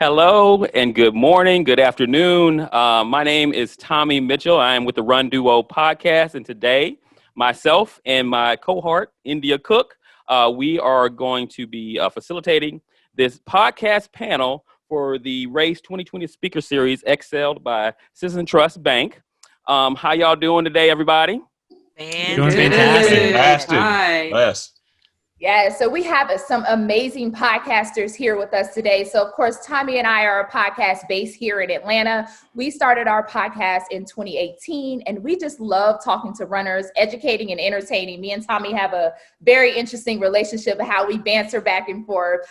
Hello and good morning, good afternoon. My name is Tommy Mitchell. I am with the Run Duo podcast, and today, myself and my cohort, India Cook, we are going to be facilitating this podcast panel for the Race 2020 Speaker Series, excelled by Citizen Trust Bank. How y'all doing today, everybody? Doing fantastic. Hi. Yes. Yeah, so we have some amazing podcasters here with us today. So, of course, Tommy and I are a podcast based here in Atlanta. We started our podcast in 2018, and we just love talking to runners, educating and entertaining. Me and Tommy have a very interesting relationship of how we banter back and forth.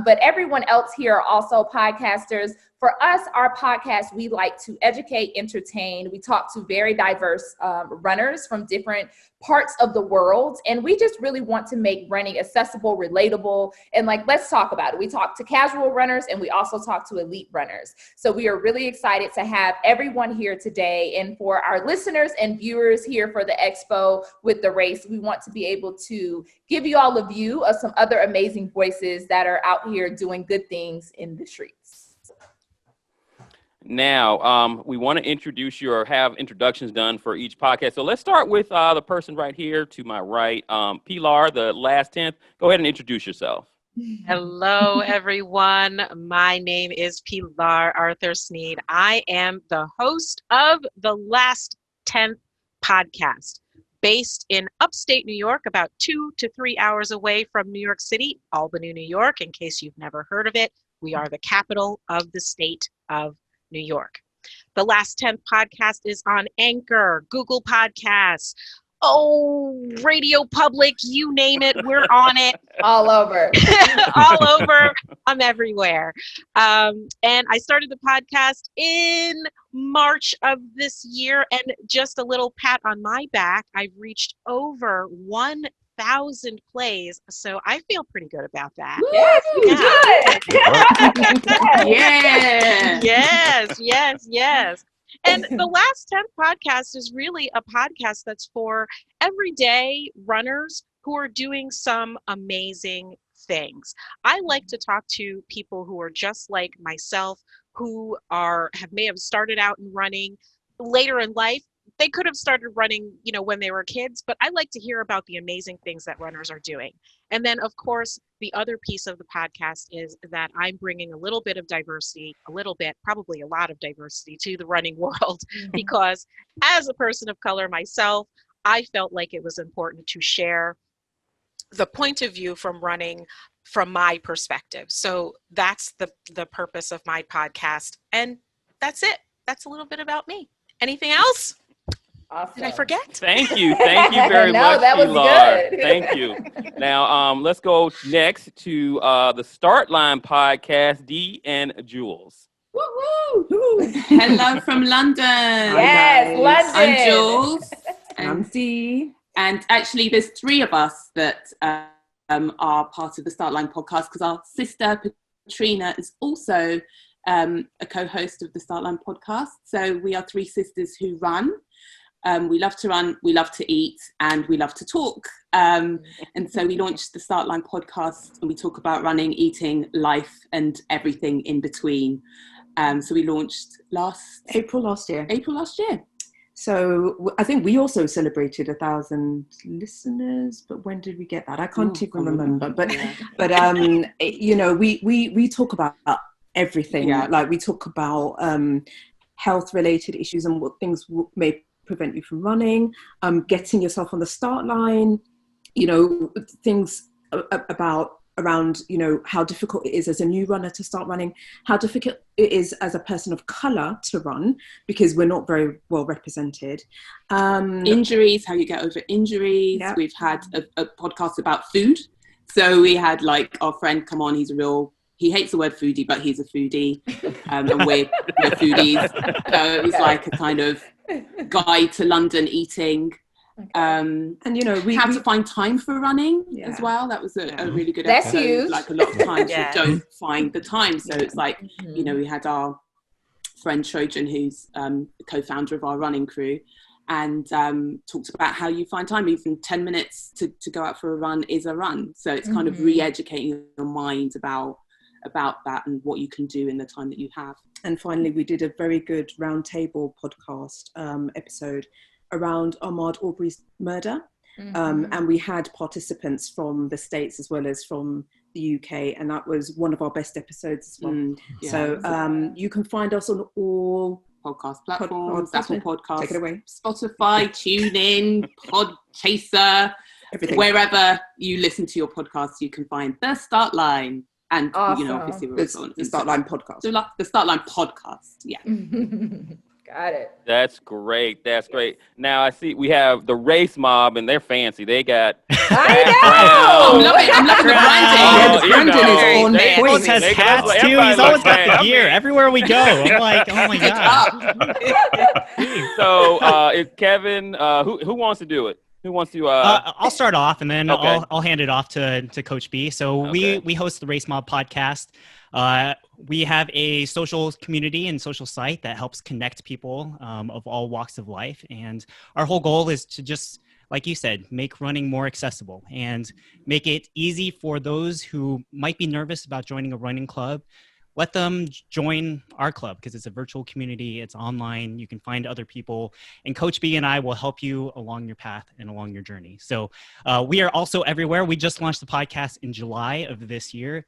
But everyone else here are also podcasters. For us, our podcast, we like to educate, entertain. We talk to very diverse runners from different parts of the world. And we just really want to make running accessible, relatable, and let's talk about it. We talk to casual runners and we also talk to elite runners. So we are really excited to have everyone here today. And for our listeners and viewers here for the expo with the race, we want to be able to give you all a view of some other amazing voices that are out here doing good things in the streets. Now, we want to introduce you or have introductions done for each podcast. So let's start with the person right here to my right, Pilar, the last 10th. Go ahead and introduce yourself. Hello, everyone. My name is Pilar Arthur Sneed. I am the host of the Last 10th podcast, based in upstate New York, about 2 to 3 hours away from New York City, Albany, New York. In case you've never heard of it, we are the capital of the state of New York. The Last 10th podcast is on Anchor, Google Podcasts, Radio Public, you name it, we're on it. All over. All over. I'm everywhere. And I started the podcast in March of this year, and just a little pat on my back, I've reached over 1,000 plays, so I feel pretty good about that. Yes, Yes. And the Last 10th podcast is really a podcast that's for everyday runners who are doing some amazing things. I like to talk to people who are just like myself, who may have started out in running later in life. They could have started running, when they were kids, but I like to hear about the amazing things that runners are doing. And then, of course, the other piece of the podcast is that I'm bringing a little bit of diversity, probably a lot of diversity to the running world, because as a person of color myself, I felt like it was important to share the point of view from running from my perspective. So that's the purpose of my podcast. And that's it. That's a little bit about me. Anything else? Awesome. Did I forget? Thank you very No, much, that was Pilar. good. Thank you. Now, let's go next to the Start Line podcast, Dee and Jules. Woo-hoo! Hello from London. Yes, London. I'm Jules. I'm Dee. And actually, there's 3 of us that are part of the Start Line podcast, because our sister, Patrina, is also a co-host of the Start Line podcast. So we are 3 sisters who run. We love to run, we love to eat, and we love to talk. And so we launched the Start Line podcast, and we talk about running, eating, life, and everything in between. So we launched April last year. So I think we also celebrated 1,000 listeners, but when did we get that? I can't even remember. But we talk about everything. Yeah. Like we talk about health related issues and what things may prevent you from running, getting yourself on the start line, things around how difficult it is as a new runner to start running, how difficult it is as a person of color to run, because we're not very well represented. Injuries, how you get over injuries. Yep. We've had a podcast about food. So we had our friend come on, he hates the word foodie, but he's a foodie, and we're foodies. So he's like a kind of guide to London eating. And we how to find time for running as well. That was a really good episode. That's huge. Like a lot of times you don't find the time. So it's like, we had our friend Trojan, who's co-founder of our running crew, and talked about how you find time. Even 10 minutes to go out for a run is a run. So it's kind of re-educating your mind about about that and what you can do in the time that you have. And finally, we did a very good roundtable podcast episode around Ahmaud Arbery's murder. And we had participants from the States as well as from the UK, and that was one of our best episodes as well. So you can find us on all podcast platforms, Apple Podcasts, take it away, Spotify, TuneIn, Podchaser, everything. Wherever you listen to your podcasts, you can find The Start Line. And, obviously we're also on the Start Line podcast. The Start Line podcast, yeah. Got it. That's great. That's great. Now I see we have the Race Mob, and they're fancy. They got I'm loving the branding. Brandon is on Nicholas point. has They got- hats too. everybody He's always looks got the fancy. gear everywhere we go. I'm like, oh my god. So, Kevin, who wants to do it? Who wants to? I'll start off, and then Okay. I'll hand it off to Coach B. So Okay. we host the Race Mob podcast. We have a social community and social site that helps connect people of all walks of life, and our whole goal is to just, like you said, make running more accessible and make it easy for those who might be nervous about joining a running club. Let them join our club because it's a virtual community. It's online. You can find other people. And Coach B and I will help you along your path and along your journey. So we are also everywhere. We just launched the podcast in July of this year,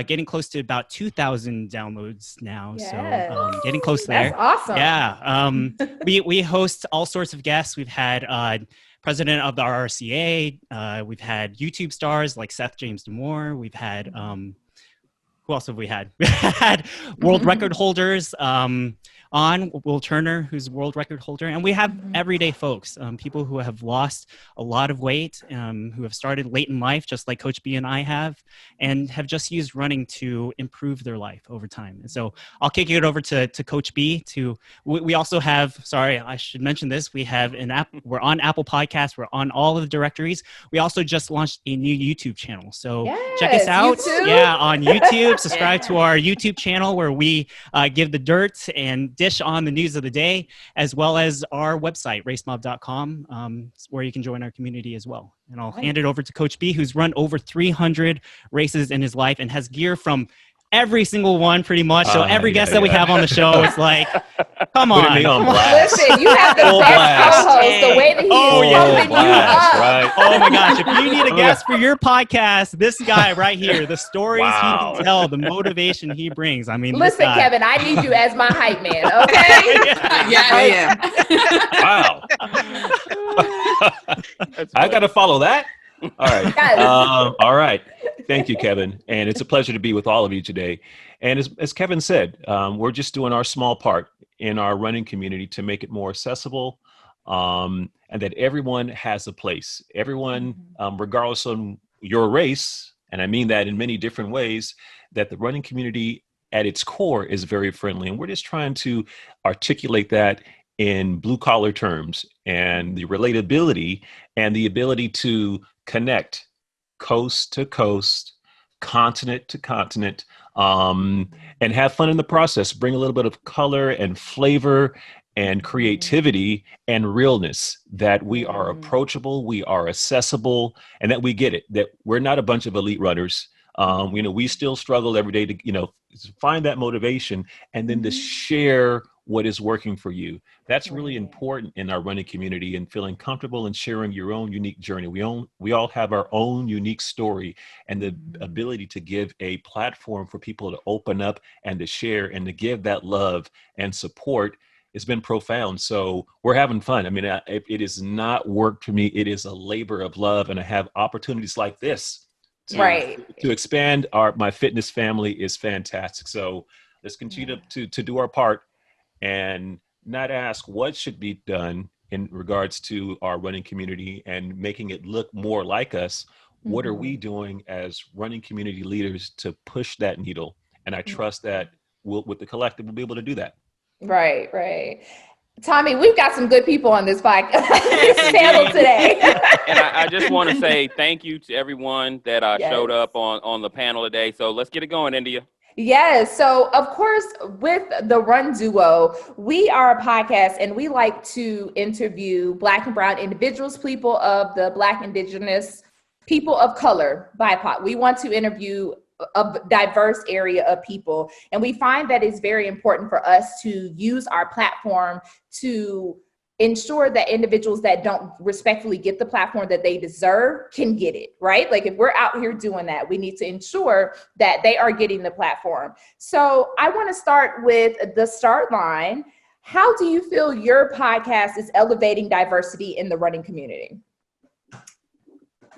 getting close to about 2,000 downloads now. Yes. So getting close there. That's awesome. Yeah. We host all sorts of guests. We've had president of the RRCA. We've had YouTube stars like Seth James D'Amour. We've had... who else have we had? We had world record holders on, Will Turner, who's a world record holder. And we have everyday folks, people who have lost a lot of weight, who have started late in life, just like Coach B and I have, and have just used running to improve their life over time. And so I'll kick it over to Coach B. We also have, sorry, I should mention this, we have an app, we're on Apple Podcasts, we're on all of the directories. We also just launched a new YouTube channel. So check us out. YouTube? Yeah, on YouTube. Subscribe to our YouTube channel where we give the dirt and dish on the news of the day, as well as our website, racemob.com, where you can join our community as well. And I'll hand it over to Coach B, who's run over 300 races in his life and has gear from every single one pretty much. So every guest that we have on the show, it's like, come on. Putting me on blast. Listen, you have the Full best blast. co-host. The way that he Oh, is yeah. pumping you Blast, up. right? Oh my gosh, if you need a guest for your podcast, this guy right here, the stories Wow. he can tell, the motivation he brings. I mean, this Listen, guy. Kevin, I need you as my hype man, okay? Yeah. Wow. I got to follow that. All right. Yes. All right. Thank you, Kevin. And it's a pleasure to be with all of you today. And as Kevin said, we're just doing our small part in our running community to make it more accessible, and that everyone has a place. Everyone, regardless of your race, and I mean that in many different ways, that the running community at its core is very friendly. And we're just trying to articulate that in blue collar terms, and the relatability and the ability to connect coast to coast, continent to continent, and have fun in the process. Bring a little bit of color and flavor and creativity and realness, that we are approachable, we are accessible, and that we get it, that we're not a bunch of elite runners. We still struggle every day to, find that motivation and then to share what is working for you. That's really important in our running community, and feeling comfortable in sharing your own unique journey. We all have our own unique story, and the ability to give a platform for people to open up and to share and to give that love and support has been profound. So we're having fun. I mean, it is not work for me. It is a labor of love, and I have opportunities like this to expand my fitness family is fantastic. So let's continue to do our part and not ask what should be done in regards to our running community and making it look more like us. What are we doing as running community leaders to push that needle? And I trust that with the collective, we'll be able to do that. Right. Tommy, we've got some good people on this this panel today. And I just want to say thank you to everyone that showed up on the panel today. So let's get it going, India. Yes. So, of course, with the Run Duo, we are a podcast and we like to interview Black and Brown individuals, people of the Black, Indigenous, people of color, BIPOC. We want to interview a diverse area of people. And we find that it's very important for us to use our platform to ensure that individuals that don't respectfully get the platform that they deserve can get it, right? Like if we're out here doing that, we need to ensure that they are getting the platform. So I want to start with the start line. How do you feel your podcast is elevating diversity in the running community?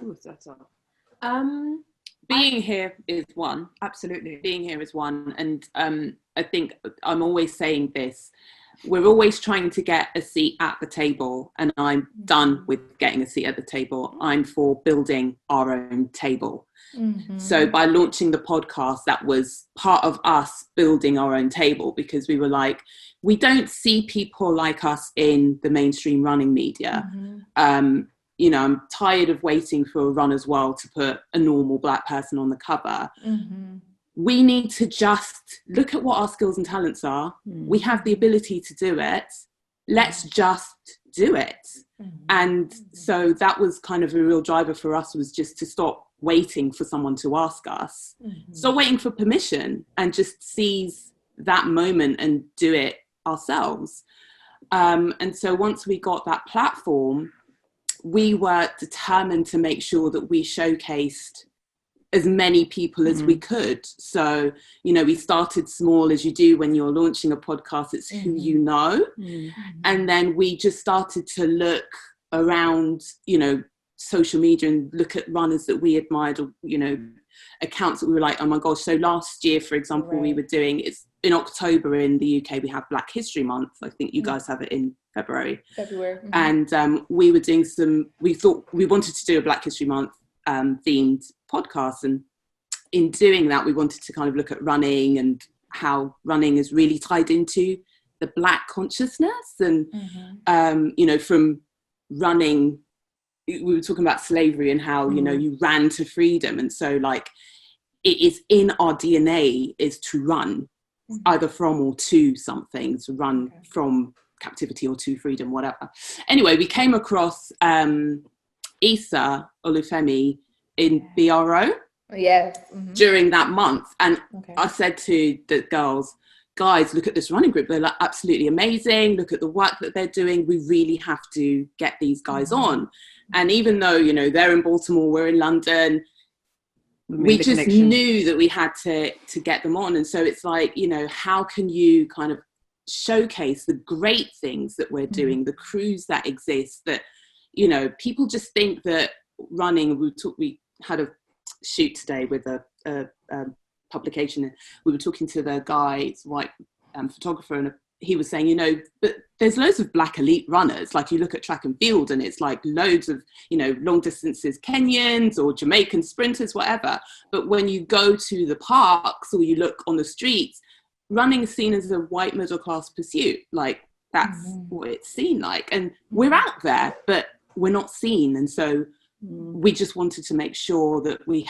Ooh, that's all. Being here is one. Absolutely. Being here is one. And I think I'm always saying this. We're always trying to get a seat at the table, and I'm done with getting a seat at the table. I'm for building our own table. Mm-hmm. So by launching the podcast, that was part of us building our own table, because we were like, we don't see people like us in the mainstream running media. Mm-hmm. You know, I'm tired of waiting for a Runner's World to put a normal Black person on the cover. Mm-hmm. We need to just look at what our skills and talents are. Mm-hmm. We have the ability to do it. Let's just do it. Mm-hmm. And so that was kind of a real driver for us, was just to stop waiting for someone to ask us. Mm-hmm. Stop waiting for permission and just seize that moment and do it ourselves. And so once we got that platform, we were determined to make sure that we showcased as many people as we could. So, you know, we started small, as you do when you're launching a podcast. It's who you know. And then we just started to look around, you know, social media and look at runners that we admired, or, you know, accounts that we were like, oh my gosh. So last year, for example, we were doing, it's in October in the UK, we have Black History Month. I think you guys have it in February. And we were doing we thought we wanted to do a Black History Month themed podcast, and in doing that we wanted to kind of look at running and how running is really tied into the Black consciousness, and you know, from running, we were talking about slavery and how you know, you ran to freedom, and so like it is in our DNA is to run either from or to something, to run from captivity or to freedom, whatever. Anyway, we came across Issa Olufemi in BRO during that month. And I said to the girls, guys, look at this running group. They're like absolutely amazing. Look at the work that they're doing. We really have to get these guys on. And even though, you know, they're in Baltimore, we're in London, we just knew that we had to get them on. And so it's like, you know, how can you kind of showcase the great things that we're doing, the crews that exist, that, you know, people just think that running, we had a shoot today with a publication, and we were talking to the guy, it's a white photographer, and he was saying, you know, but there's loads of Black elite runners. Like you look at track and field and it's like loads of, you know, long distances, Kenyans or Jamaican sprinters, whatever. But when you go to the parks or you look on the streets, running is seen as a white middle class pursuit. Like that's what it's seen like. And we're out there, but we're not seen. And so we just wanted to make sure that we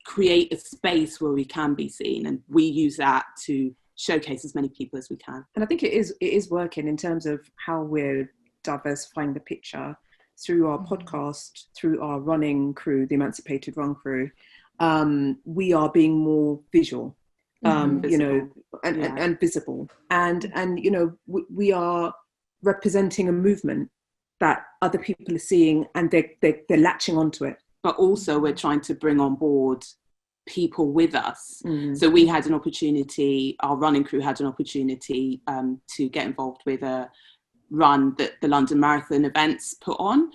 create a space where we can be seen. And we use that to showcase as many people as we can. And I think it is working in terms of how we're diversifying the picture through our podcast, through our running crew, the Emancipated Run crew. We are being more visual, you know, and visible. And you know, we are representing a movement that other people are seeing, and they're latching onto it. But also we're trying to bring on board people with us. So we had an opportunity, our running crew had an opportunity to get involved with a run that the London Marathon events put on.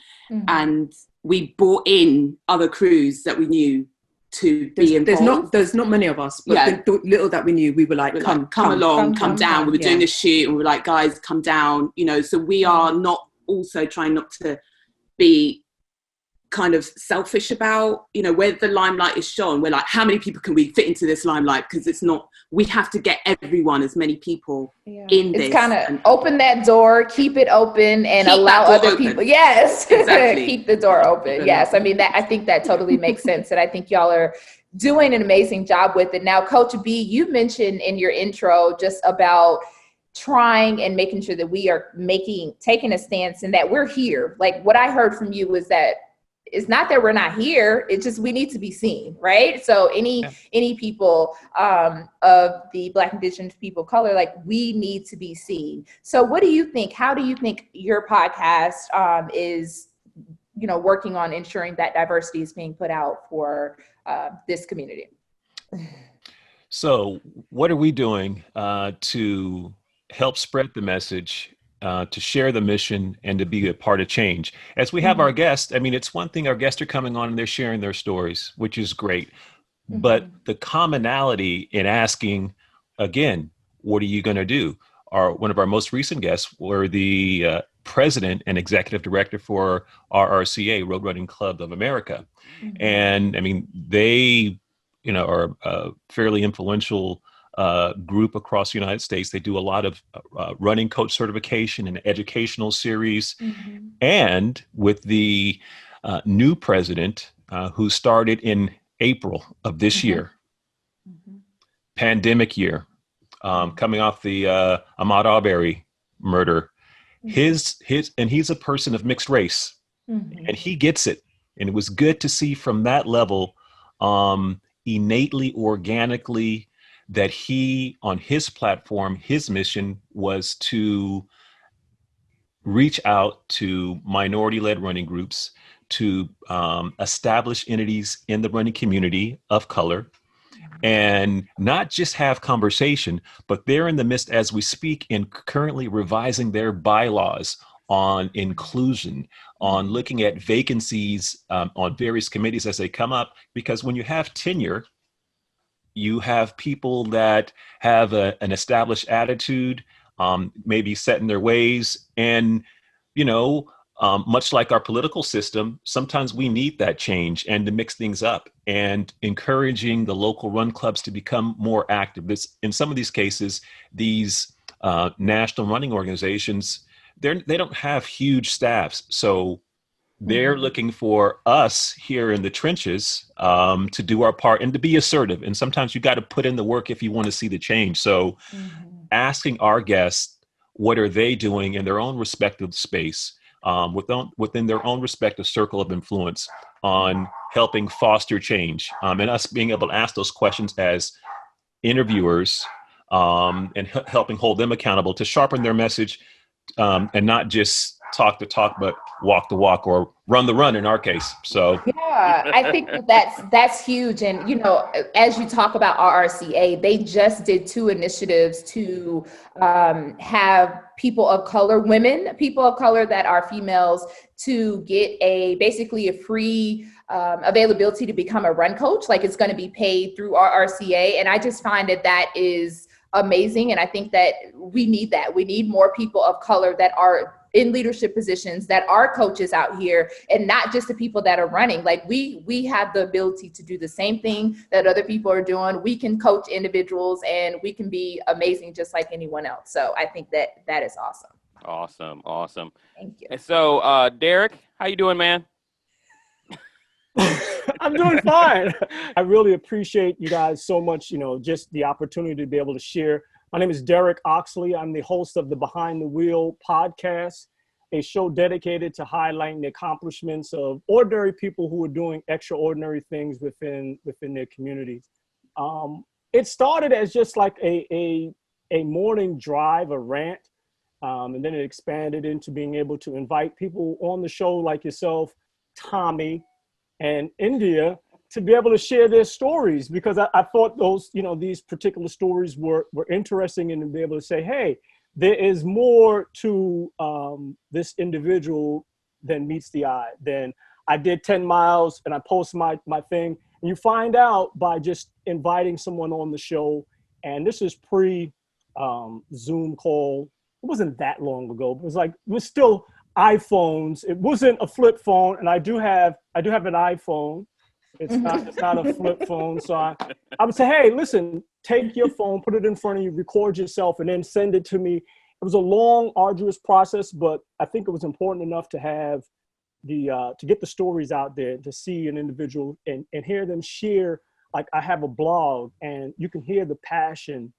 And we brought in other crews that we knew to be involved. There's not many of us, but the little that we knew, we were like, come along, come down. We were doing a shoot and we were like, guys, come down, you know. So we are not also trying not to be kind of selfish about, you know, where the limelight is shone, we're like, how many people can we fit into this limelight? Because it's not, we have to get everyone, as many people in this. It's kind of open that door, keep it open, and allow other people. Yes, exactly. Keep the door open. Yes, I mean, I think that totally makes sense, and I think y'all are doing an amazing job with it. Now, Coach B, you mentioned in your intro just about trying and making sure that we are taking a stance and that we're here. Like what I heard from you was that it's not that we're not here. It's just we need to be seen, right? So any people of the Black, Indigenous people of color, like we need to be seen. So what do you think? How do you think your podcast is, working on ensuring that diversity is being put out for this community? So what are we doing to help spread the message, to share the mission, and to be a part of change? As we have our guests, I mean, it's one thing our guests are coming on and they're sharing their stories, which is great. But the commonality in asking, again, what are you going to do? One of our most recent guests were the president and executive director for RRCA, Road Running Club of America. And I mean, they, are a fairly influential group across the United States. They do a lot of running coach certification and educational series. And with the new president who started in April of this year, pandemic year, coming off the Ahmaud Arbery murder, and he's a person of mixed race, and he gets it. And it was good to see from that level, innately, organically, that he, on his platform, his mission was to reach out to minority-led running groups, to establish entities in the running community of color, and not just have conversation, but they're in the midst, as we speak, in currently revising their bylaws on inclusion, on looking at vacancies on various committees as they come up. Because when you have tenure, you have people that have an established attitude, maybe set in their ways. And, much like our political system, sometimes we need that change and to mix things up, and encouraging the local run clubs to become more active. In some of these cases, these national running organizations, they don't have huge staffs. So they're looking for us here in the trenches to do our part and to be assertive. And sometimes you got to put in the work if you want to see the change. So asking our guests, what are they doing in their own respective space, within their own respective circle of influence, on helping foster change, and us being able to ask those questions as interviewers, and helping hold them accountable to sharpen their message, and not just talk the talk, but walk the walk, or run the run in our case. So yeah, I think that's huge. And as you talk about RRCA, they just did 2 initiatives to have people of color, people of color that are females, to get basically a free availability to become a run coach. Like, it's going to be paid through RRCA, and I just find that is amazing. And I think that we need that. We need more people of color that are in leadership positions, that are coaches out here, and not just the people that are running. Like, we have the ability to do the same thing that other people are doing. We can coach individuals, and we can be amazing just like anyone else. So I think that is awesome. Awesome. Thank you. And so, Derek, how you doing, man? I'm doing fine. I really appreciate you guys so much, just the opportunity to be able to share. My name is Derek Oxley. I'm the host of the Behind the Wheel podcast, a show dedicated to highlighting the accomplishments of ordinary people who are doing extraordinary things within their communities. It started as just like a morning drive, a rant, and then it expanded into being able to invite people on the show like yourself, Tommy, and India, to be able to share their stories, because I thought those, these particular stories were interesting, and to be able to say, hey, there is more to this individual than meets the eye. Then I did 10 miles and I post my thing, and you find out by just inviting someone on the show. And this is pre Zoom call. It wasn't that long ago, but it was still iPhones. It wasn't a flip phone, and I do have an iPhone. It's not a flip phone. So I would say, hey, listen, take your phone, put it in front of you, record yourself, and then send it to me. It was a long, arduous process, but I think it was important enough to have to get the stories out there, to see an individual and hear them share. Like, I have a blog, and you can hear the passion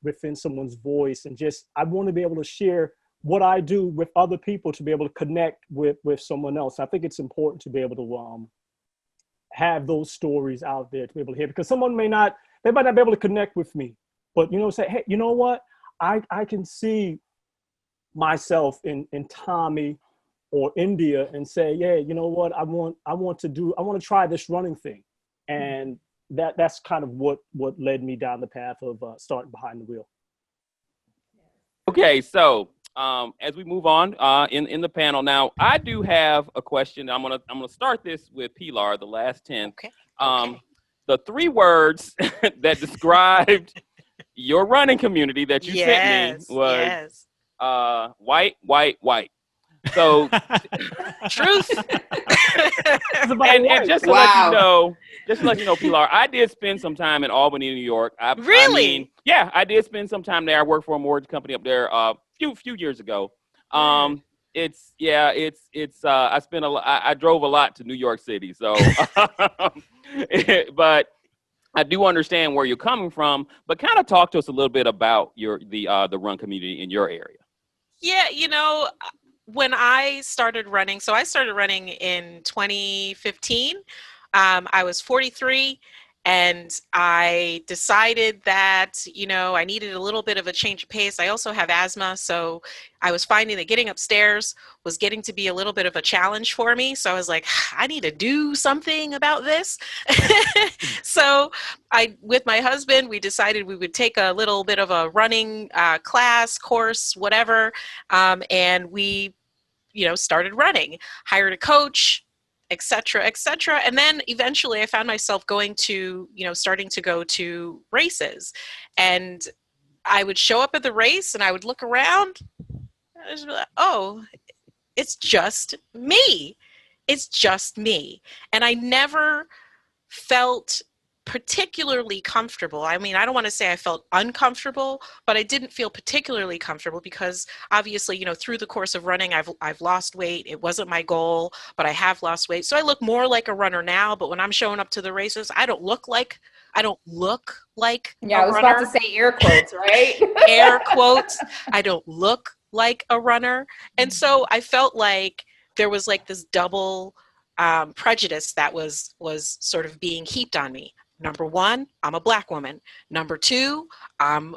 within someone's voice. And just, I want to be able to share what I do with other people to be able to connect with someone else. I think it's important to be able to have those stories out there to be able to hear, because someone they might not be able to connect with me, but say, hey, you know what? I can see myself in Tommy or India and say, yeah, you know what? I want to try this running thing. And that's kind of what led me down the path of starting Behind the Wheel. Okay, so as we move on in the panel now, I do have a question. I'm gonna start this with Pilar, the last 10. Okay. The 3 words that described your running community that you sent me was white, white, white. So truth. and just to let you know, Pilar, I did spend some time in Albany, New York. Really? I did spend some time there. I worked for a mortgage company up there few years ago. I drove a lot to New York City, so but I do understand where you're coming from. But kind of talk to us a little bit about the run community in your area. Yeah, when I started running, so I started running in 2015. I was 43, and I decided that, I needed a little bit of a change of pace. I also have asthma, so I was finding that getting upstairs was getting to be a little bit of a challenge for me. So I was like, I need to do something about this. So with my husband, we decided we would take a little bit of a running class, course, whatever, and we started running, hired a coach, et cetera, et cetera. And then eventually I found myself starting to go to races. And I would show up at the race and I would look around. And I was like, oh, it's just me. It's just me. And I never felt particularly comfortable. I mean, I don't want to say I felt uncomfortable, but I didn't feel particularly comfortable because obviously, through the course of running, I've lost weight. It wasn't my goal, but I have lost weight. So I look more like a runner now, but when I'm showing up to the races, I don't look like Yeah, a I was runner. about to say air quotes, right? Air quotes. I don't look like a runner. And so I felt like there was like this double prejudice that was sort of being heaped on me. Number 1, I'm a Black woman. Number 2, I'm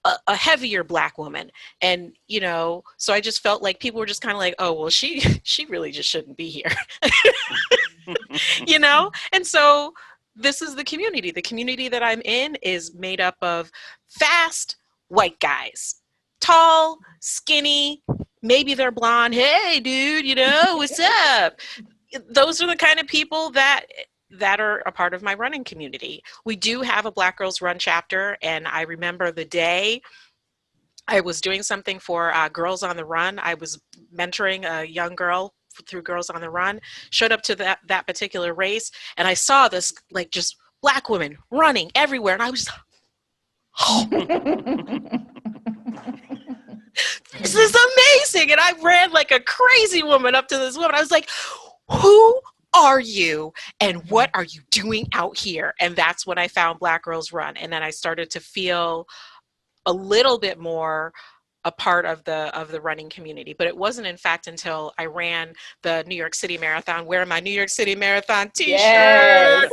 a heavier Black woman. And, so I just felt like people were just kind of like, oh, well, she really just shouldn't be here. And so this is the community. The community that I'm in is made up of fast white guys, tall, skinny, maybe they're blonde. Hey, dude, what's up? Those are the kind of people that are a part of my running community. We do have a Black Girls Run chapter, and I remember the day I was doing something for Girls on the Run. I was mentoring a young girl through Girls on the Run, showed up to that particular race, and I saw this like just Black women running everywhere, and I was just, oh, this is amazing. And I ran like a crazy woman up to this woman. I was like, who are you and what are you doing out here? And that's when I found Black Girls Run. And then I started to feel a little bit more a part of the running community. But it wasn't, in fact, until I ran the New York City Marathon, wearing my New York City Marathon t-shirt. Yes.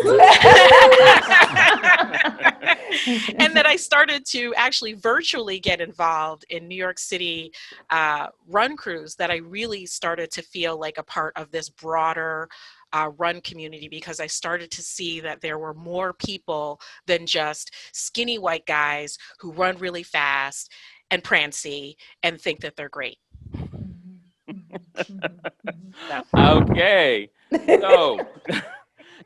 And that I started to actually virtually get involved in New York City run crews, that I really started to feel like a part of this broader run community, because I started to see that there were more people than just skinny white guys who run really fast and prancy and think that they're great. Okay. So,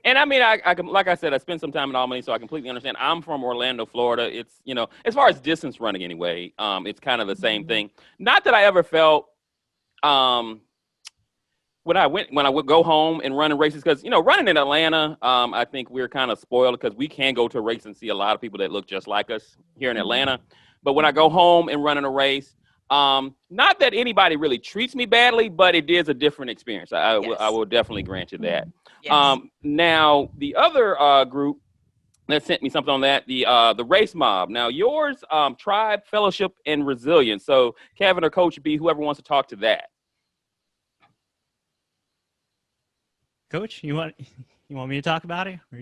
and I mean, I like I said, I spent some time in Albany, so I completely understand. I'm from Orlando, Florida. It's, as far as distance running anyway, it's kind of the same thing. Not that I ever felt, when I would go home and run in races, because, running in Atlanta, I think we're kind of spoiled because we can go to a race and see a lot of people that look just like us here in Atlanta. But when I go home and run in a race, not that anybody really treats me badly, but it is a different experience. I will definitely grant you that. Yes. Now, the other group that sent me something on that. The race mob. Now yours, tribe, fellowship, and resilience. So Kevin or Coach B, whoever wants to talk to that. Coach, you want me to talk about it? Or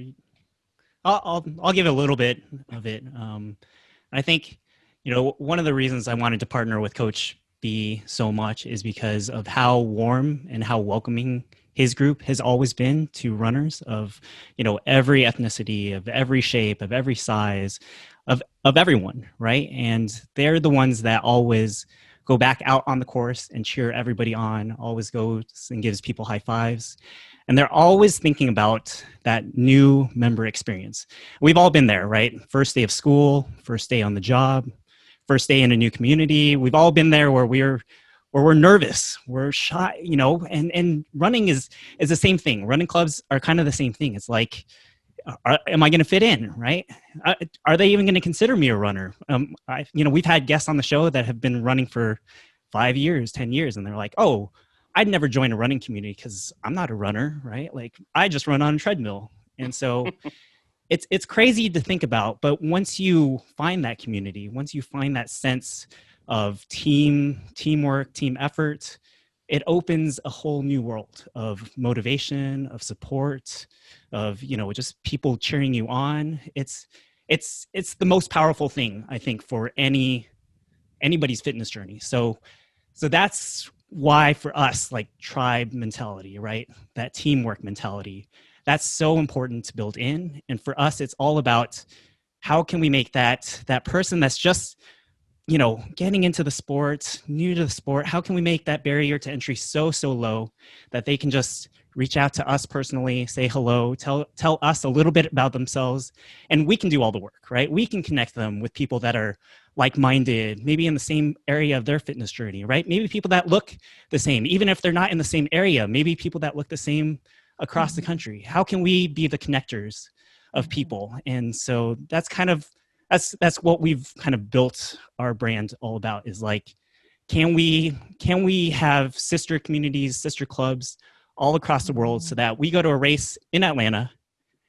I'll give a little bit of it. I think, one of the reasons I wanted to partner with Coach B so much is because of how warm and how welcoming his group has always been to runners of, every ethnicity, of every shape, of every size, of everyone, right? And they're the ones that always go back out on the course and cheer everybody on, always goes and gives people high fives. And they're always thinking about that new member experience. We've all been there, right? First day of school, first day on the job, first day in a new community. We've all been there where we're nervous, we're shy, and running is the same thing. Running clubs are kind of the same thing. It's like, am I going to fit in, right? Are they even going to consider me a runner? We've had guests on the show that have been running for 5 years, 10 years, and they're like, oh, I'd never join a running community because I'm not a runner, right? Like I just run on a treadmill. And so it's crazy to think about, but once you find that community, once you find that sense of teamwork, team effort, it opens a whole new world of motivation, of support, of, just people cheering you on. It's the most powerful thing, I think, for anybody's fitness journey. So that's why for us, like tribe mentality, right? That teamwork mentality, that's so important to build in. And for us, it's all about how can we make that person that's just, getting into the sport, new to the sport, how can we make that barrier to entry so low that they can just reach out to us personally, say hello, tell us a little bit about themselves, and we can do all the work, right? We can connect them with people that are like-minded, maybe in the same area of their fitness journey, right? Maybe people that look the same, even if they're not in the same area, maybe people that look the same across the country. How can we be the connectors of people? And so that's what we've kind of built our brand all about, is like, can we have sister communities, sister clubs all across the world so that we go to a race in Atlanta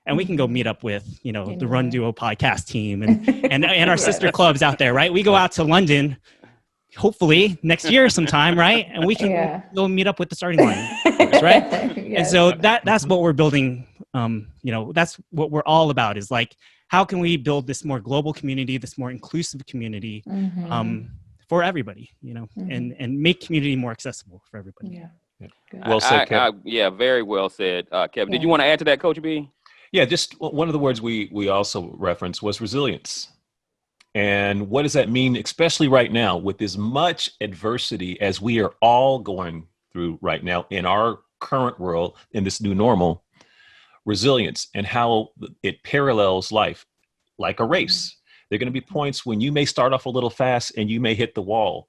and we can go meet up with, the Run Duo podcast team and our sister clubs out there, right? We go out to London, hopefully next year sometime, right? And we can go meet up with the starting line, right? And so that's what we're building. That's what we're all about, is like, how can we build this more global community, this more inclusive community for everybody, and make community more accessible for everybody. Yeah. Well said, Kevin. Very well said, Kevin. Did you want to add to that, Coach B? Yeah, just one of the words we also referenced was resilience. And what does that mean, especially right now with as much adversity as we are all going through right now in our current world, in this new normal? Resilience and how it parallels life like a race. There are going to be points when you may start off a little fast and you may hit the wall.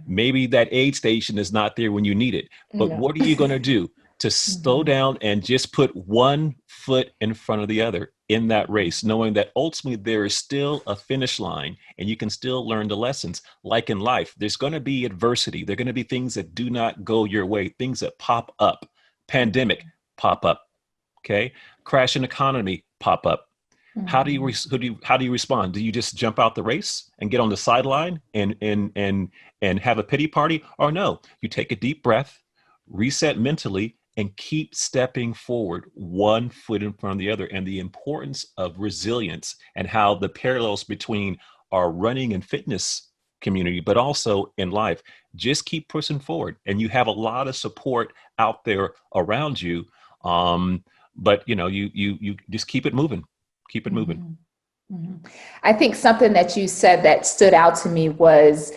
Maybe that aid station is not there when you need it. But what are you going to do to slow down and just put one foot in front of the other in that race, knowing that ultimately there is still a finish line and you can still learn the lessons? Like in life, there's going to be adversity. There are going to be things that do not go your way, things that pop up. Pandemic, pop up. Okay, crash in economy, pop up. How do you respond? Do you just jump out the race and get on the sideline and have a pity party? Or no, you take a deep breath, reset mentally, and keep stepping forward, one foot in front of the other. And the importance of resilience and how the parallels between our running and fitness community, but also in life, just keep pushing forward. And you have a lot of support out there around you. But you just keep it moving. Keep it moving. I think something that you said that stood out to me was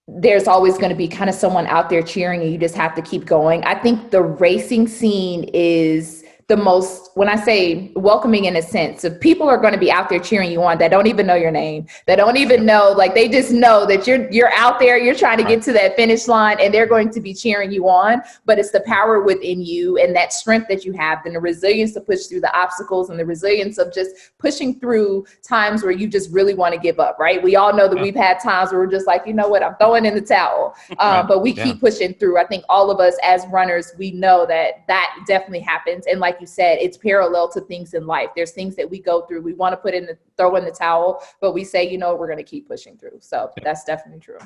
there's always going to be kind of someone out there cheering and you just have to keep going. I think the racing scene is the most, when I say welcoming in a sense, of people are going to be out there cheering you on that don't even know your name, that don't even know, like they just know that you're out there, you're trying to get to that finish line and they're going to be cheering you on. But it's the power within you and that strength that you have and the resilience to push through the obstacles and the resilience of just pushing through times where you just really want to give up, right? We all know that we've had times where we're just like, you know what, I'm throwing in the towel. But we keep pushing through. I think all of us as runners, we know that definitely happens. And like you said, it's parallel to things in life. There's things that we go through. We want to throw in the towel, but we say, we're going to keep pushing through. So that's definitely true.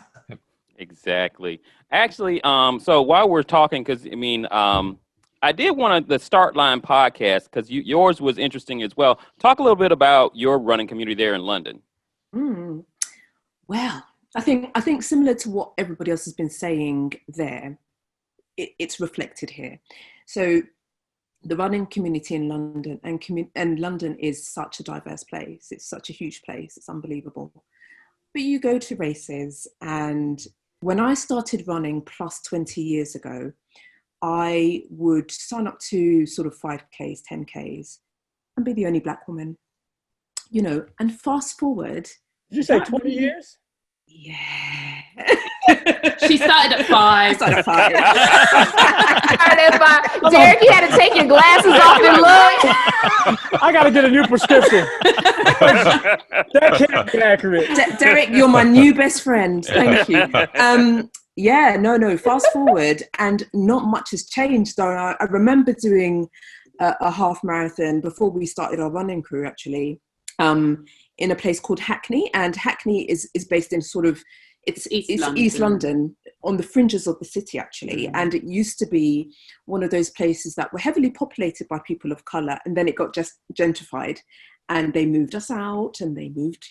Exactly. Actually, so while we're talking, because I did want the Start Line podcast, because yours was interesting as well. Talk a little bit about your running community there in London. Well, I think similar to what everybody else has been saying there, it's reflected here. So the running community in London, and London is such a diverse place. It's such a huge place. It's unbelievable. But you go to races, and when I started running plus 20 years ago, I would sign up to sort of 5Ks, 10Ks, and be the only Black woman, and fast forward. Did you say 20 years? Yeah. She started at 5. I started at 5. Derek, you had to take your glasses off and look. I got to get a new prescription. That can't be accurate. Derek, you're my new best friend. Thank you. Fast forward, and not much has changed. Though I remember doing a half marathon before we started our running crew, actually, in a place called Hackney. And Hackney is based in sort of, it's East London, on the fringes of the city, actually. And it used to be one of those places that were heavily populated by people of colour, and then it got just gentrified, and they moved us out, and they moved,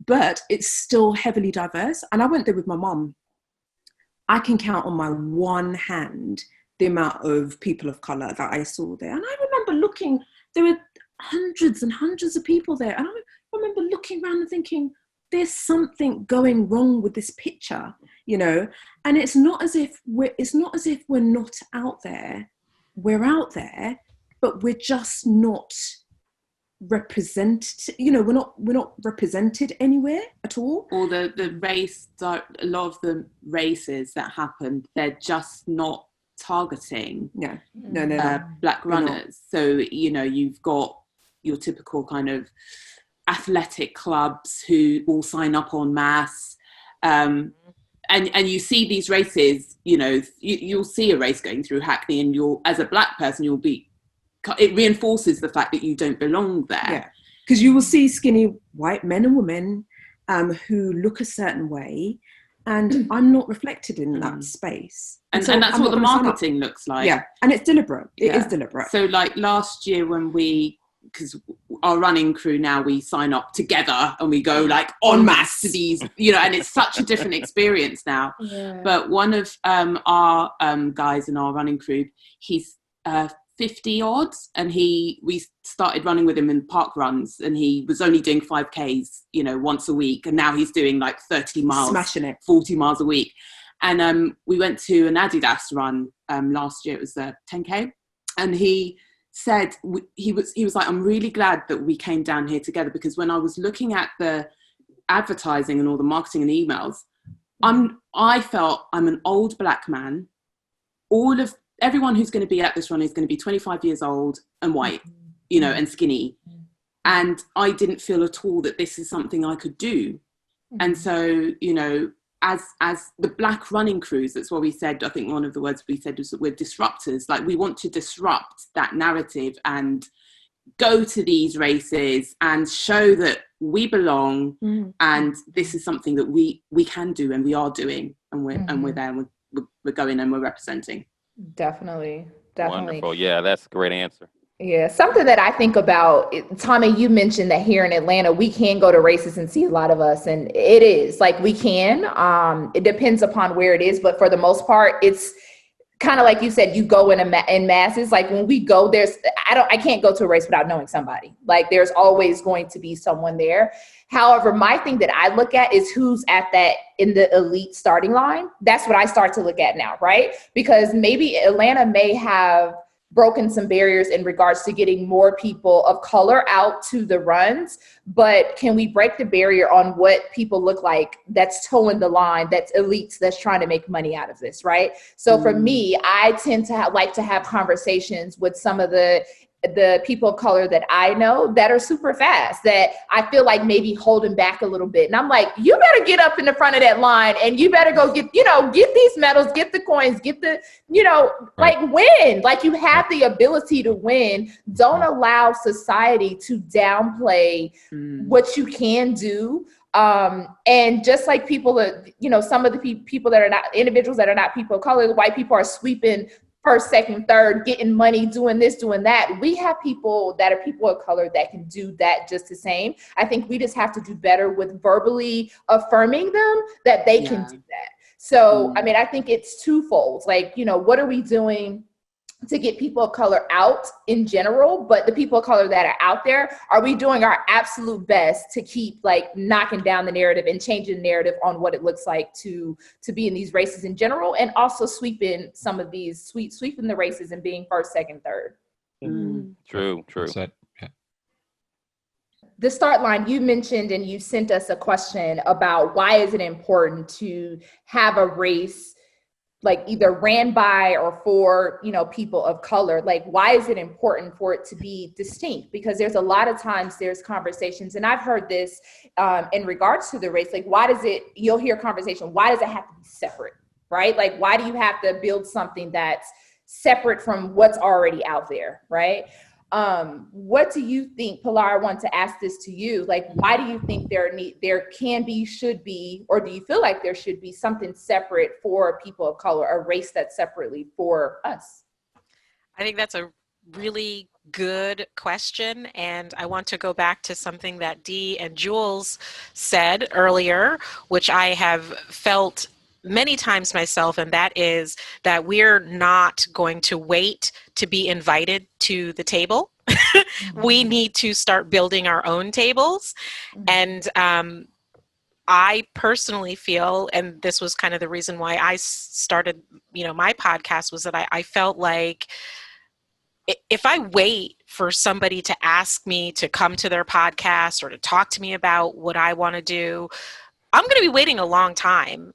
but it's still heavily diverse. And I went there with my mum. I can count on my one hand the amount of people of colour that I saw there. And I remember looking, there were hundreds and hundreds of people there. And I remember looking around and thinking, there's something going wrong with this picture, and it's not as if we're not out there. We're out there, but we're just not represented. We're not represented anywhere at all. Or the race, a lot of the races that happened, they're just not targeting No. Black runners. So you've got your typical kind of athletic clubs who all sign up en masse, and you see these races. You'll see a race going through Hackney, and as a Black person, it reinforces the fact that you don't belong there. Yeah, because you will see skinny white men and women who look a certain way, and I'm not reflected in that space. And so that's what the marketing looks like. Yeah, and it's deliberate. It is deliberate. So like last year when because our running crew now, we sign up together and we go like en masse to these, and it's such a different experience now. Yeah. But one of our guys in our running crew, he's 50 odds, and we started running with him in park runs, and he was only doing 5Ks, once a week, and now he's doing like 30 miles, smashing it, 40 miles a week. And we went to an Adidas run last year. It was a 10K, and he said he was like, I'm really glad that we came down here together, because when I was looking at the advertising and all the marketing and emails, I felt I'm an old Black man. Everyone who's going to be at this run is going to be 25 years old and white, and skinny. And I didn't feel at all that this is something I could do. And so, as the Black running crews, that's what we said. I think one of the words we said was that we're disruptors. Like, we want to disrupt that narrative and go to these races and show that we belong, and this is something that we can do, and we are doing, and we're there, and we're going, and we're representing. Definitely. Wonderful. Yeah, that's a great answer. Yeah, something that I think about, Tommy, you mentioned that here in Atlanta, we can go to races and see a lot of us, and it is like we can. It depends upon where it is, but for the most part, it's kind of like you said, you go in masses. Like when we go, I can't go to a race without knowing somebody. Like there's always going to be someone there. However, my thing that I look at is who's in the elite starting line. That's what I start to look at now, right? Because maybe Atlanta may have broken some barriers in regards to getting more people of color out to the runs, but can we break the barrier on what people look like that's towing the line, that's elites, that's trying to make money out of this, right? So for me, I tend to like to have conversations with some of the the people of color that I know that are super fast, that I feel like maybe holding back a little bit. And I'm like, you better get up in the front of that line and you better go get these medals, get the coins, get the, like win. Like you have the ability to win. Don't allow society to downplay what you can do. And just like people that, some of the people that are not individuals that are not people of color, the white people are sweeping first, second, third, getting money, doing this, doing that. We have people that are people of color that can do that just the same. I think we just have to do better with verbally affirming them that they can do that. So, I mean, I think it's twofold. Like, what are we doing to get people of color out in general, but the people of color that are out there, are we doing our absolute best to keep like knocking down the narrative and changing the narrative on what it looks like to be in these races in general, and also sweeping some of these sweeping the races and being first, second, third. True. The start line, you mentioned and you sent us a question about why is it important to have a race like either ran by or for, people of color. Like, why is it important for it to be distinct? Because there's a lot of times there's conversations, and I've heard this in regards to the race, like, you'll hear conversation, why does it have to be separate, right? Like, why do you have to build something that's separate from what's already out there, right? What do you think, Pilar? I want to ask this to you. Like, why do you think there can be, should be, or do you feel like there should be something separate for people of color, a race that's separately for us? I think that's a really good question. And I want to go back to something that Dee and Jules said earlier, which I have felt many times myself, and that is that we're not going to wait to be invited to the table. We need to start building our own tables. And I personally feel, and this was kind of the reason why I started, my podcast, was that I felt like if I wait for somebody to ask me to come to their podcast or to talk to me about what I want to do, I'm going to be waiting a long time.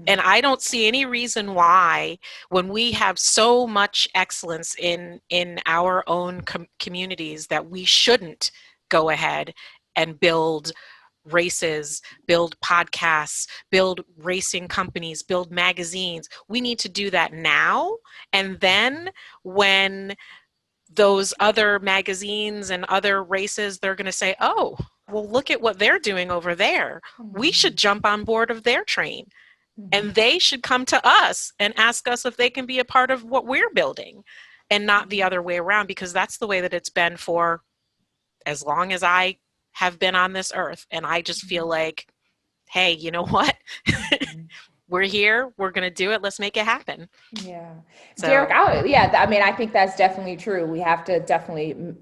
And I don't see any reason why, when we have so much excellence in our own communities, that we shouldn't go ahead and build races, build podcasts, build racing companies, build magazines. We need to do that now. And then when those other magazines and other races, they're going to say, oh, well, look at what they're doing over there. We should jump on board of their train. And they should come to us and ask us if they can be a part of what we're building, and not the other way around, because that's the way that it's been for as long as I have been on this earth. And I just feel like, hey, you know what? We're here. We're going to do it. Let's make it happen. Yeah. So, Derek, I mean, I think that's definitely true. We have to definitely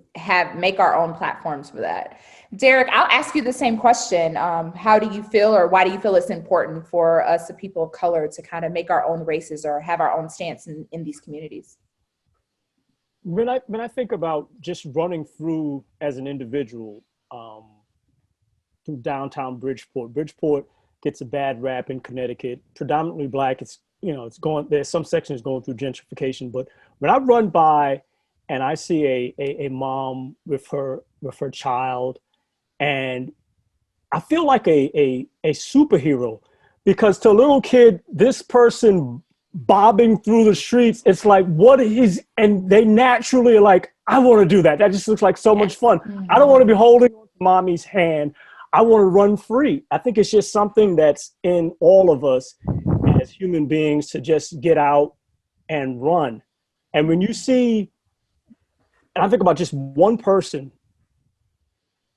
make our own platforms for that. Derek, I'll ask you the same question. How do you feel, or why do you feel it's important for us, the people of color, to kind of make our own races or have our own stance in these communities? When I think about just running through as an individual through downtown Bridgeport gets a bad rap in Connecticut, predominantly Black. There's some sections going through gentrification, but when I run by and I see a mom with her child, and I feel like a superhero, because to a little kid, this person bobbing through the streets, it's like, and they naturally are like, I want to do that. That just looks like so much fun. I don't want to be holding on to mommy's hand. I want to run free. I think it's just something that's in all of us as human beings, to just get out and run. And when you see, and I think about just one person,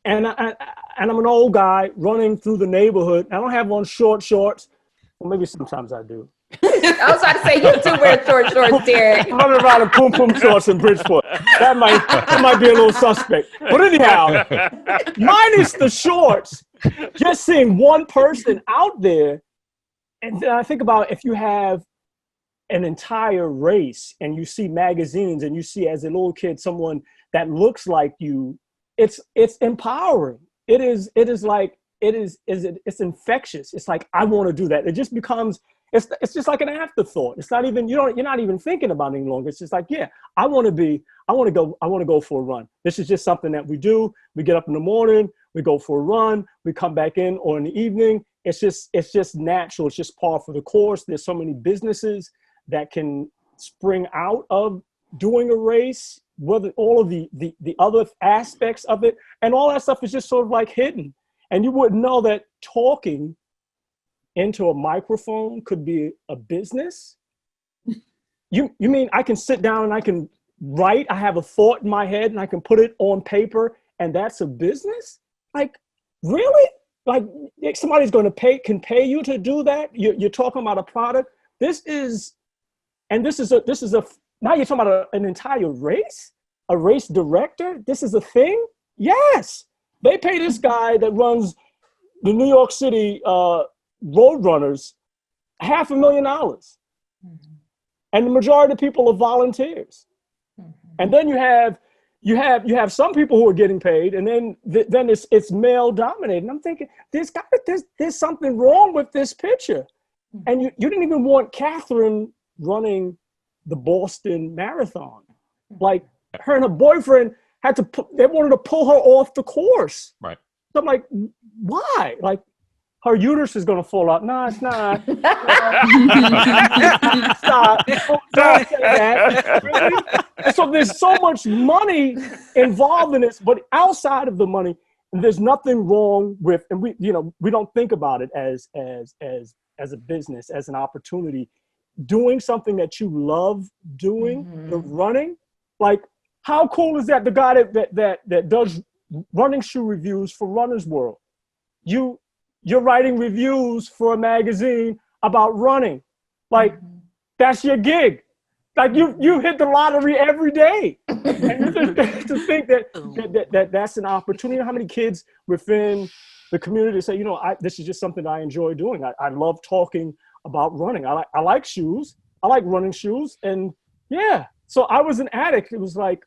and I'm an old guy running through the neighborhood. I don't have on short shorts. Well, maybe sometimes I do. I was about to say, you do wear short shorts, Derek. I'm running around in pum shorts in Bridgeport. That might be a little suspect. But anyhow, minus the shorts, just seeing one person out there. And then I think about, if you have an entire race and you see magazines and you see, as a little kid, someone that looks like you, it's empowering. It is like it's infectious. It's like, I want to do that. It just becomes, it's just like an afterthought. It's not even, you're not even thinking about it any longer. It's just like, yeah, I want to go for a run. This is just something that we do. We get up in the morning, we go for a run, we come back in, or in the evening. It's just natural. It's just par for the course. There's so many businesses that can spring out of doing a race, whether all of the other aspects of it, and all that stuff is just sort of like hidden. And you wouldn't know that talking into a microphone could be a business. You mean I can sit down and I can write, I have a thought in my head and I can put it on paper, and that's a business? Like, really? Like, somebody's going to can pay you to do that? You're talking about a product. Now you're talking about an entire race, a race director. This is a thing. Yes, they pay this guy that runs the New York City Roadrunners $500,000, and the majority of people are volunteers. And then you have some people who are getting paid, and then it's male dominated. And I'm thinking, there's something wrong with this picture. And you didn't even want Catherine running the Boston Marathon. Like, her and her boyfriend they wanted to pull her off the course. Right. So I'm like, why? Like, her uterus is going to fall out. No, it's not. Stop. Don't say that. Really? And so there's so much money involved in this, but outside of the money, there's nothing wrong with, and we don't think about it as a business, as an opportunity. Doing something that you love doing, the running, like, how cool is that? The guy that does running shoe reviews for Runner's World, you're writing reviews for a magazine about running. Like, that's your gig. Like, you hit the lottery every day. And to think that's an opportunity. How many kids within the community say, this is just something I enjoy doing. I love talking about running. I like shoes. I like running shoes. And yeah, so I was an addict. It was like,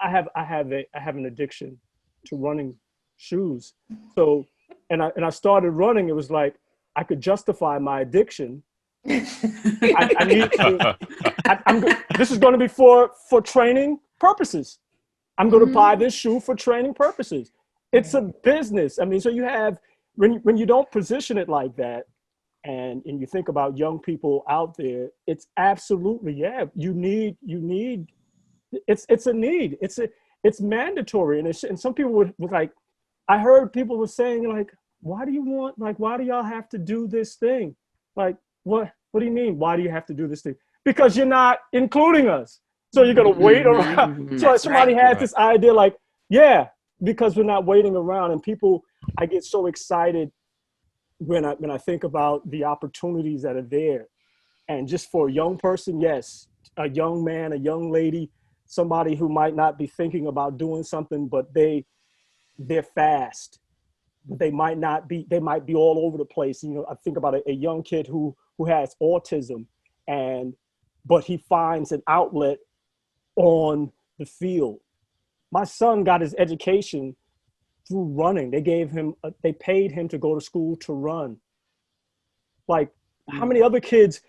I have an addiction to running shoes. So, and I started running. It was like, I could justify my addiction. I need to, this is going to be for training purposes. I'm going to buy this shoe for training purposes. It's a business. I mean, so you have, when you don't position it like that, and you think about young people out there, it's absolutely, yeah, you need, it's a need. It's mandatory. And some people would like, I heard people were saying, like, why do y'all have to do this thing? Like, what do you mean? Why do you have to do this thing? Because you're not including us. So you're going to wait around. So somebody had this idea, like, yeah, because we're not waiting around. And I get so excited when I think about the opportunities that are there. And just for a young person, yes, a young man, a young lady, somebody who might not be thinking about doing something, but they're fast. They might be all over the place. I think about a young kid who has autism, but he finds an outlet on the field. My son got his education through running. They paid him to go to school to run. Like, how many other kids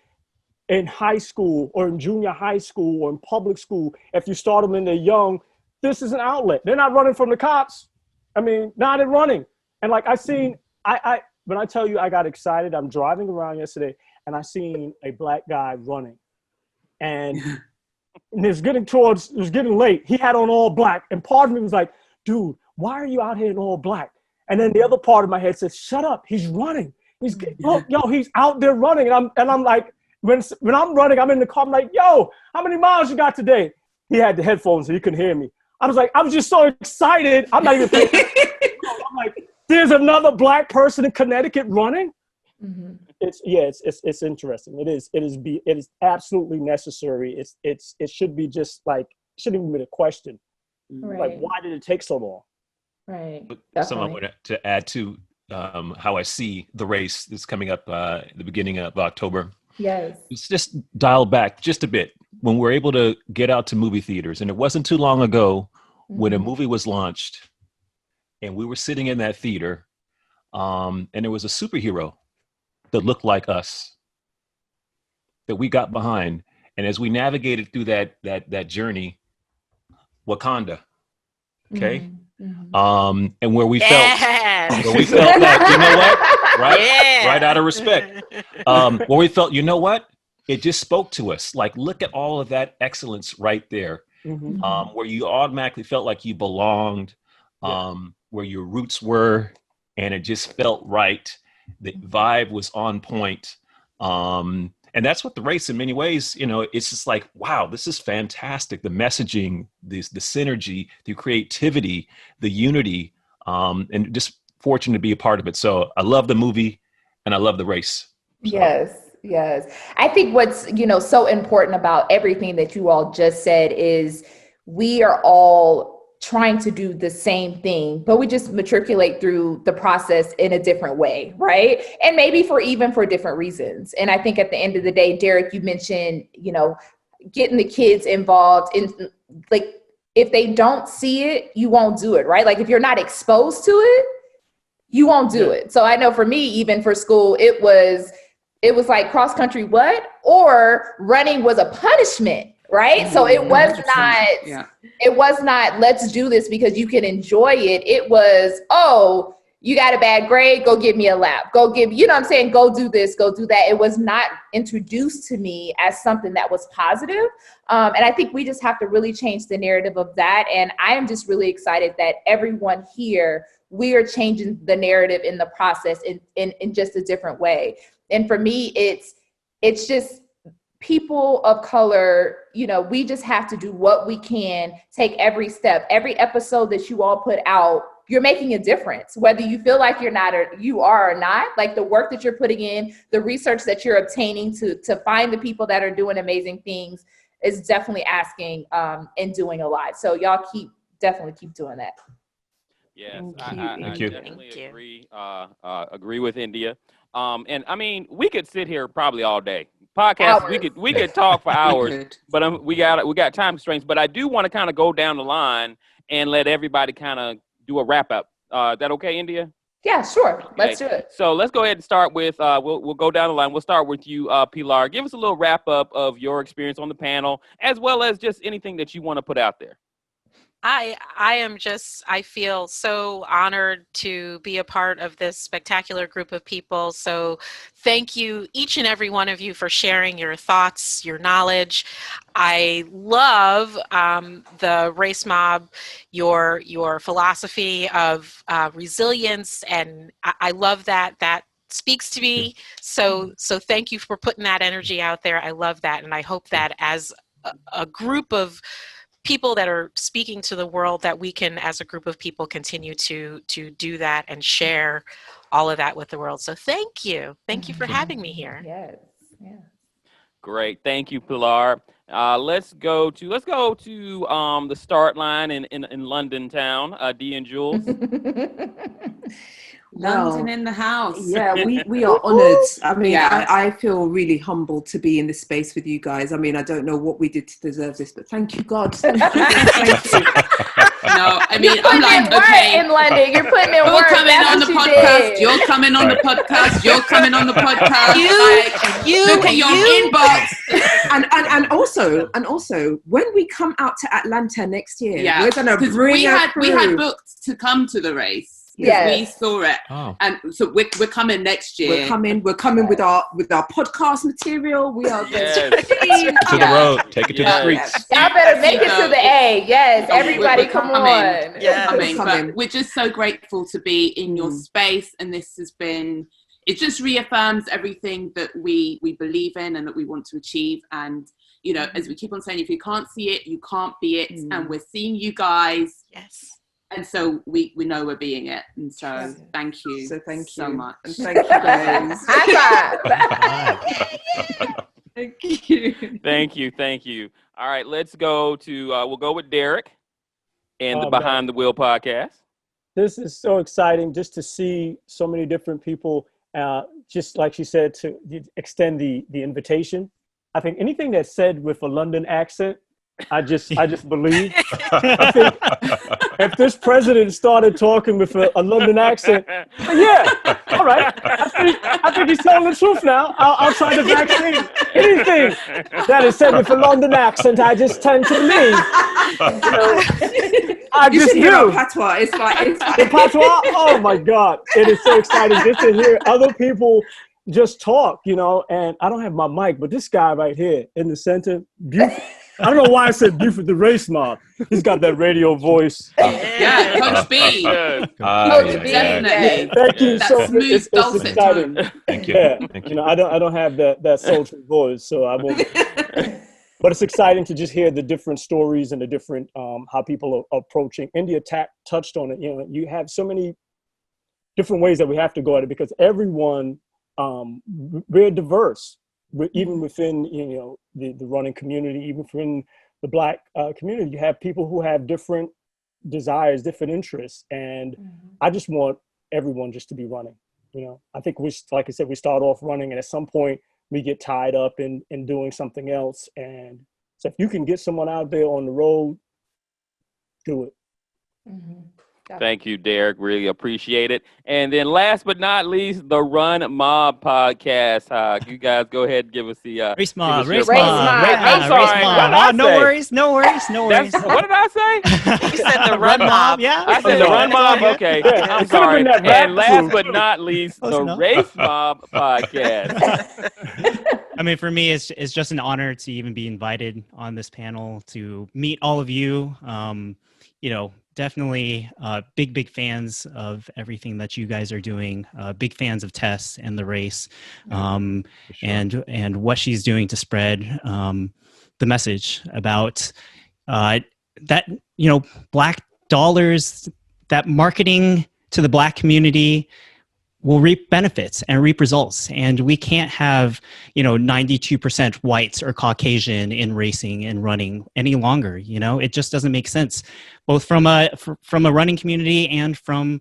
in high school or in junior high school or in public school, if you start them when they're young, this is an outlet. They're not running from the cops. I mean, not in running. And like, when I tell you I got excited, I'm driving around yesterday and I seen a black guy running, and it was getting late. He had on all black, and part of me was like, dude, why are you out here in all black? And then the other part of my head says, shut up, he's running. He's out there running. And I'm like, when I'm running, I'm in the car, I'm like, yo, how many miles you got today? He had the headphones so he couldn't hear me. I was just so excited. I'm not even thinking. I'm like, there's another black person in Connecticut running. Mm-hmm. It's interesting. It is absolutely necessary. It should be just like, shouldn't even be a question. Right. Like, why did it take so long? Right. Someone wanted to add to how I see the race that's coming up at the beginning of October. Yes. Let's just dial back just a bit. When we're able to get out to movie theaters, and it wasn't too long ago when a movie was launched and we were sitting in that theater, And there was a superhero that looked like us that we got behind. And as we navigated through that journey, Wakanda, okay? And where we felt that, you know what? Right out of respect. Where we felt, you know what? It just spoke to us. Like, look at all of that excellence right there. Where you automatically felt like you belonged, where your roots were, and it just felt right. The vibe was on point. And that's what the race, in many ways, you know, it's just like, wow, this is fantastic. The messaging, the synergy, the creativity, the unity, and just fortunate to be a part of it. So I love the movie and I love the race. So. Yes. I think what's, so important about everything that you all just said is we are all trying to do the same thing, but we just matriculate through the process in a different way, right? And maybe for different reasons. And I think at the end of the day, Derek, you mentioned, getting the kids involved in, like, if they don't see it, you won't do it, right? Like, if you're not exposed to it, you won't do it. So I know for me, even for school, it was like cross country, or running was a punishment, right? So it was not, let's do this because you can enjoy it. It was, oh, you got a bad grade, go give me a lap. Go give, you know what I'm saying? Go do this, go do that. It was not introduced to me as something that was positive. And I think we just have to really change the narrative of that. And I am just really excited that everyone here, we are changing the narrative in the process in just a different way. And for me, it's just people of color, we just have to do what we can, take every step. Every episode that you all put out, you're making a difference, whether you feel like you're not or you are or not. Like, the work that you're putting in, the research that you're obtaining to find the people that are doing amazing things is definitely asking and doing a lot. So y'all definitely keep doing that. Yes, Thank I you. definitely agree with India. And I mean, we could sit here probably all day. Podcast, Hours. we could talk for hours, but we got time constraints. But I do want to kind of go down the line and let everybody kind of do a wrap up. Is that okay, India? Yeah, sure. Okay. Let's do it. So let's go ahead and start with we'll go down the line. We'll start with you, Pilar. Give us a little wrap up of your experience on the panel, as well as just anything that you want to put out there. I feel so honored to be a part of this spectacular group of people. So thank you, each and every one of you, for sharing your thoughts, your knowledge. I love the Race Mob, your philosophy of resilience, and I love that speaks to me. So thank you for putting that energy out there. I love that, and I hope that as a group of people that are speaking to the world, that we can, as a group of people, continue to do that and share all of that with the world. So thank you for having me here. Yes. Yeah. Great, thank you, Pilar. Let's go to the start line in London town. Dee and Jules. London in the house. Yeah, we are honored. I mean, I feel really humbled to be in this space with you guys. I mean, I don't know what we did to deserve this, but thank you, God. Thank you. No, I mean, I'm like, okay, in London, you're putting in you're work. coming on the podcast. You're coming on the podcast. You're coming on the podcast. Look at your inbox. And also, when we come out to Atlanta next year, we're gonna bring we had booked to come to the race. Yes. We saw it, and so we're coming next year. We're coming with our podcast material. We are Yes. To the road, take it to the streets. Y'all better make it to the A. Yes, everybody, we're come coming. on. Yeah, Coming. but we're just so grateful to be in your space, and it just reaffirms everything that we believe in and that we want to achieve. And as we keep on saying, if you can't see it, you can't be it, and we're seeing you guys. Yes. And so we know we're being it. And so thank you so much. And thank you guys. High five. Thank you. All right, let's go to we'll go with Derek and the Behind the Wheel podcast. This is so exciting just to see so many different people, just like she said, to extend the invitation. I think anything that's said with a London accent I just believe. I think if this president started talking with a London accent, yeah, all right. I think he's telling the truth now. I'll try the vaccine. Anything that is said with a London accent, I just tend to believe. I You just should hear do. our patois. It's fine. It's The fine. patois, oh my God. It is so exciting just to hear other people just talk, and I don't have my mic, but this guy right here in the center, Buford, I don't know why I said Buford the race mob. He's got that radio voice. Yeah, Coach B. Coach B, Definitely. Thank you That so much. smooth It's dulcet exciting. tone. Thank you. Yeah, Thank you. I don't have that sultry voice, so I won't. But it's exciting to just hear the different stories and the different how people are approaching. India touched on it. You have so many different ways that we have to go at it because everyone, we're diverse. Even within the running community, even within the Black community, you have people who have different desires, different interests, and I just want everyone just to be running. I think like I said, we start off running, and at some point we get tied up in doing something else. And so if you can get someone out there on the road, do it. Thank you, Derek. Really appreciate it. And then last but not least, the Run Mob podcast. You guys go ahead and give us the Race mob, give us race your- mob, Race yeah, mob. I'm sorry. race mob. What did I Oh, no say? worries, no worries. What did I say? You said the Run Mob. Yeah, I said the Run Mob. Okay, Yeah, I'm it could've sorry. been that rap And last group. but not least, Close the enough. Race Mob podcast. I mean, for me, it's just an honor to even be invited on this panel to meet all of you. Definitely big fans of everything that you guys are doing. Big fans of Tess and the race, For sure. and what she's doing to spread the message about that Black dollars, that marketing to the Black community will reap benefits and reap results. And we can't have, 92% whites or Caucasian in racing and running any longer. It just doesn't make sense, both from a running community and from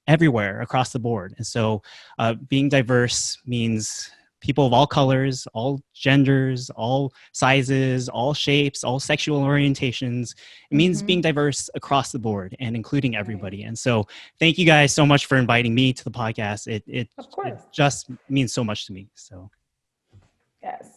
everywhere across the board. And so being diverse means people of all colors, all genders, all sizes, all shapes, all sexual orientations. It means being diverse across the board and including everybody. And so thank you guys so much for inviting me to the podcast. It Of course. it just means so much to me. So Yes.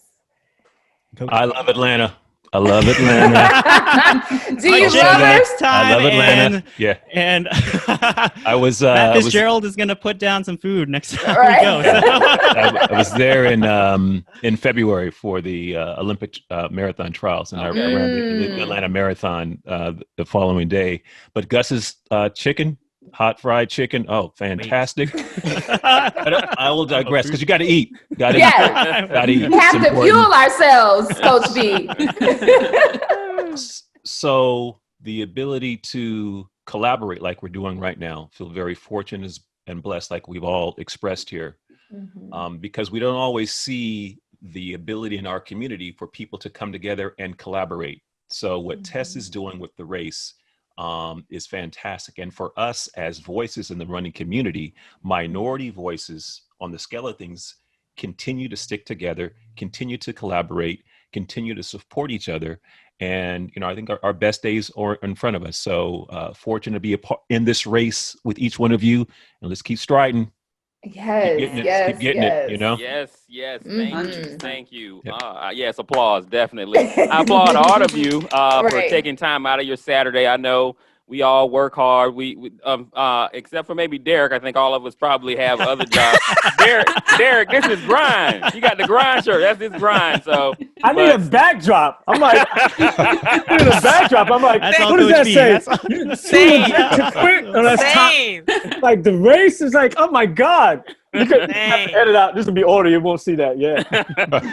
I love Atlanta. I love Atlanta. Do you Until love her? next time, I love Atlanta. Yeah. And I was Matt I was Fitzgerald is going to put down some food next time Right. we go. I was there in February for the Olympic marathon trials, and I ran the Atlanta Marathon the following day. But Gus's chicken, hot fried chicken, oh, fantastic! I will digress because you got to eat. Got to Yes. eat. Got to eat. We have It's to important. fuel ourselves, Coach B. So the ability to collaborate like we're doing right now, feel very fortunate and blessed, like we've all expressed here, because we don't always see the ability in our community for people to come together and collaborate. So what Tess is doing with the race is fantastic. And for us as voices in the running community, minority voices on the scale of things continue to stick together, continue to collaborate, continue to support each other. And, I think our best days are in front of us. So fortunate to be in this race with each one of you. And let's keep striding. Yes, Keep getting it. yes, Keep getting yes. it, Yes. Mhm. Thank you. Yep. Yes, applause, definitely. I applaud all of you for Right. taking time out of your Saturday. I know we all work hard. We except for maybe Derek, I think all of us probably have other jobs. Derek, this is grind. You got the grind shirt. That's his grind. So I need a backdrop. I'm like, I need a backdrop. I'm like, That's all what does Coach that B. say? That's all- You Same. to quit? Oh, that's top. Same. Like the race is like, oh my God. You could have Dang. to edit out. This will be audio. You won't see that. Yeah. but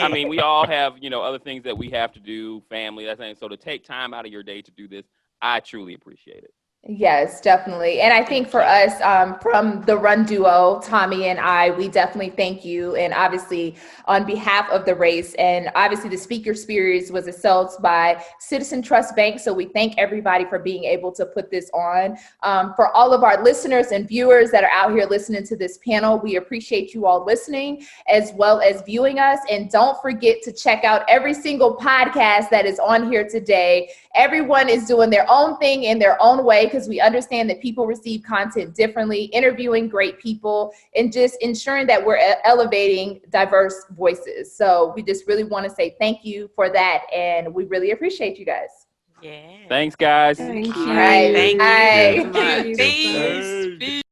I mean, we all have, other things that we have to do, family, that thing. So to take time out of your day to do this, I truly appreciate it. Yes, definitely. And I think for us, from the Run Duo, Tommy and I, we definitely thank you. And obviously, on behalf of the race, and obviously, the speaker series was assailed by Citizen Trust Bank. So we thank everybody for being able to put this on. For all of our listeners and viewers that are out here listening to this panel, we appreciate you all listening as well as viewing us. And don't forget to check out every single podcast that is on here today. Everyone is doing their own thing in their own way, because we understand that people receive content differently, interviewing great people, and just ensuring that we're elevating diverse voices. So we just really want to say thank you for that, and we really appreciate you guys. Yeah. Thanks, guys. Thank you. All right. Thank Bye. you. Thank you. Peace. Peace.